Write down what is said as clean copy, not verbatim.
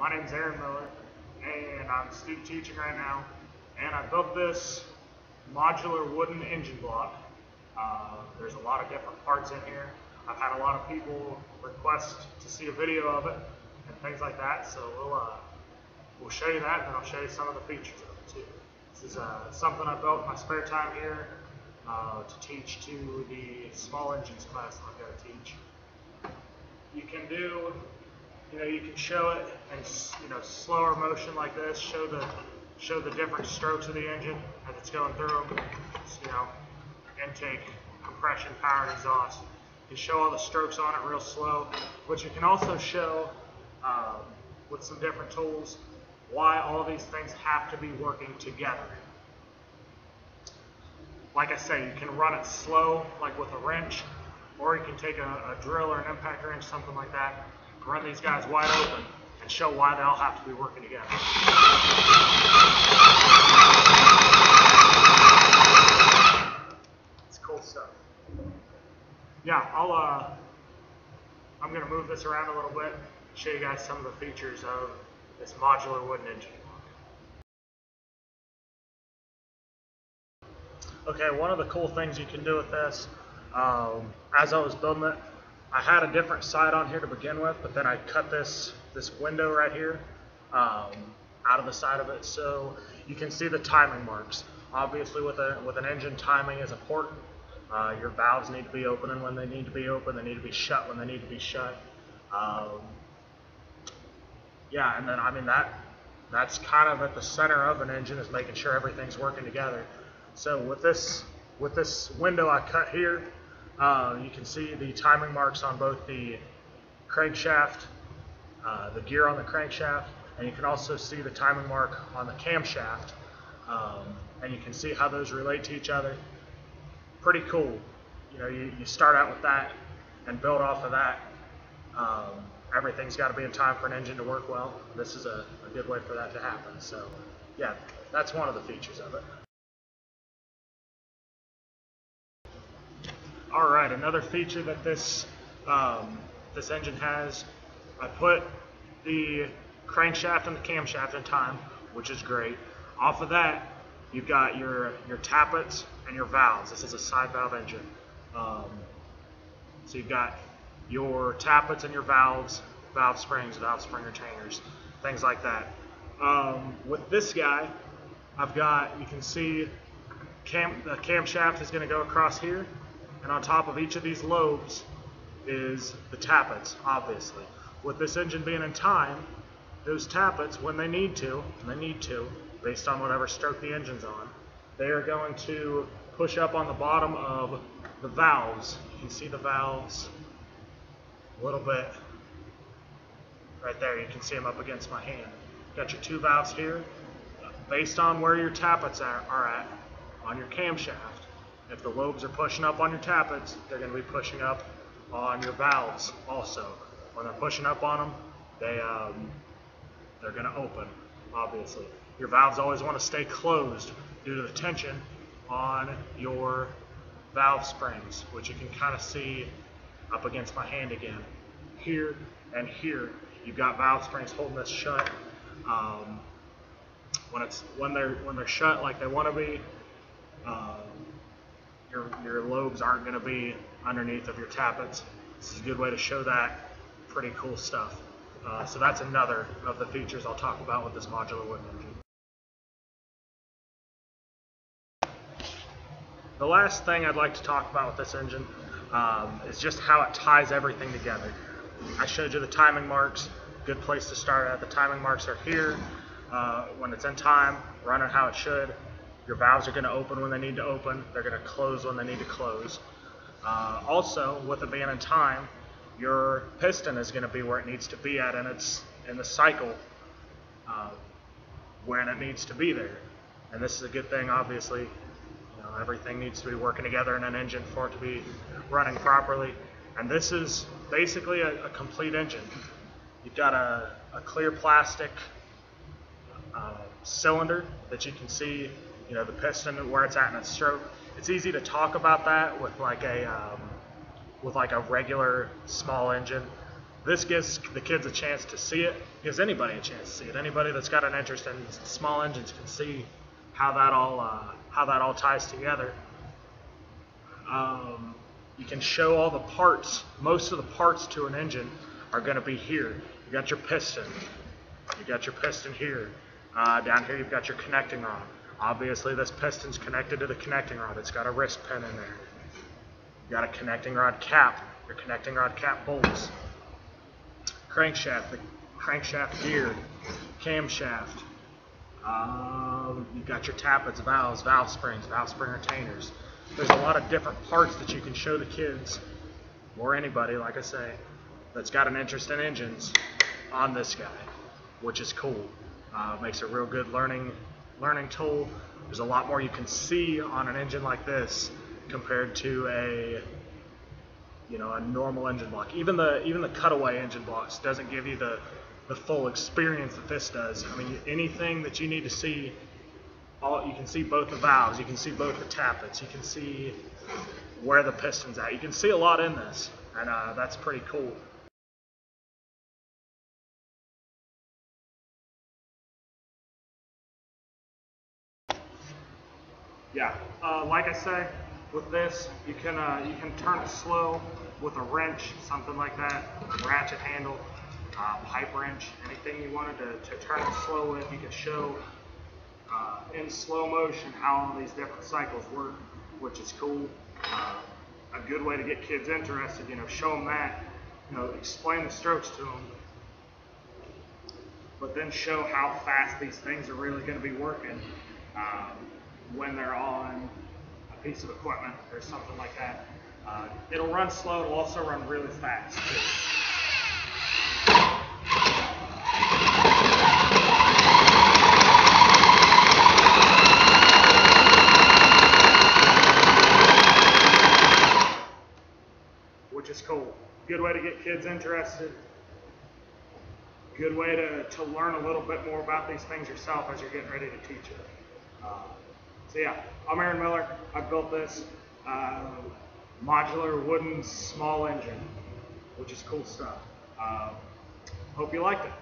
My name's Aaron Miller, and I'm student teaching right now. And I built this modular wooden engine block. There's a lot of different parts in here. I've had a lot of people request to see a video of it and things like that. So we'll show you that, and then I'll show you some of the features of it too. This is something I built in my spare time here to teach to the small engines class I'm going to teach. You can do, you can show it in slower motion like this. Show the different strokes of the engine as it's going through them. Intake, compression, power, and exhaust. You show all the strokes on it real slow, but you can also show with some different tools why all these things have to be working together. Like I say, you can run it slow, like with a wrench, or you can take a drill or an impact wrench, something like that, run these guys wide open, and show why they all have to be working together. It's cool stuff. Yeah, I'm going to move this around a little bit, show you guys some of the features of this modular wooden engine block. Okay, one of the cool things you can do with this, as I was building it, I had a different side on here to begin with, but then I cut this window right here out of the side of it, so you can see the timing marks. Obviously, with an engine, timing is important. Your valves need to be opening when they need to be open. They need to be shut when they need to be shut. Yeah, and then that's kind of at the center of an engine, is making sure everything's working together. So with this window I cut here, you can see the timing marks on both the crankshaft, the gear on the crankshaft, and you can also see the timing mark on the camshaft, and you can see how those relate to each other. Pretty cool. You start out with that and build off of that. Everything's got to be in time for an engine to work well. This is a good way for that to happen. So yeah, that's one of the features of it. All right, another feature that this engine has, I put the crankshaft and the camshaft in time, which is great. Off of that, you've got your tappets and your valves. This is a side valve engine. So you've got your tappets and your valves, valve springs, valve spring retainers, things like that. With this guy, you can see the camshaft is going to go across here, and on top of each of these lobes is the tappets, obviously. With this engine being in time, those tappets, when they need to, based on whatever stroke the engine's on, they are going to push up on the bottom of the valves. You can see the valves a little bit right there. You can see them up against my hand. Got your two valves here. Based on where your tappets are at on your camshaft, if the lobes are pushing up on your tappets, they're going to be pushing up on your valves also. When they're pushing up on them, they're going to open, obviously. Your valves always want to stay closed due to the tension on your valve springs, which you can kind of see up against my hand again. Here and here, you've got valve springs holding this shut. When they're shut like they want to be, your lobes aren't going to be underneath of your tappets. This is a good way to show that. Pretty cool stuff. So that's another of the features I'll talk about with this modular wooden engine. The last thing I'd like to talk about with this engine is just how it ties everything together. I showed you the timing marks. Good place to start at. The timing marks are here. When it's in time, running how it should. Your valves are going to open when they need to open. They're going to close when they need to close. Also, with it being in time, your piston is going to be where it needs to be at in the cycle when it needs to be there. And this is a good thing, obviously. Everything needs to be working together in an engine for it to be running properly. And this is basically a complete engine. You've got a clear plastic cylinder that you can see, the piston where it's at in its stroke. It's easy to talk about that with like a regular small engine. This gives the kids a chance to see it, gives anybody a chance to see it. Anybody that's got an interest in small engines can see how that all ties together. You can show all the parts. Most of the parts to an engine are going to be here. You got your piston. You got your piston here. Down here you've got your connecting rod. Obviously this piston's connected to the connecting rod. It's got a wrist pin in there. You got a connecting rod cap. Your connecting rod cap bolts. Crankshaft. The crankshaft gear. Camshaft. You've got your tappets, valves, valve springs, valve spring retainers. There's a lot of different parts that you can show the kids, or anybody, like I say, that's got an interest in engines on this guy, which is cool. Makes a real good learning tool. There's a lot more you can see on an engine like this compared to a normal engine block. Even the cutaway engine blocks doesn't give you the full experience that this does. I mean, anything that you need to see, you can see both the valves, you can see both the tappets, you can see where the piston's at. You can see a lot in this, and that's pretty cool. Yeah, like I say, with this, you can turn it slow with a wrench, something like that, ratchet handle, pipe wrench, anything you wanted to turn it slow with. You can show in slow motion how all these different cycles work, which is cool. A good way to get kids interested, show them that, explain the strokes to them, but then show how fast these things are really going to be working when they're on a piece of equipment or something like that. It'll run slow, it'll also run really fast too. Which is cool. Good way to get kids interested. Good way to learn a little bit more about these things yourself as you're getting ready to teach it. So yeah, I'm Aaron Miller. I built this modular wooden small engine, which is cool stuff. Hope you liked it.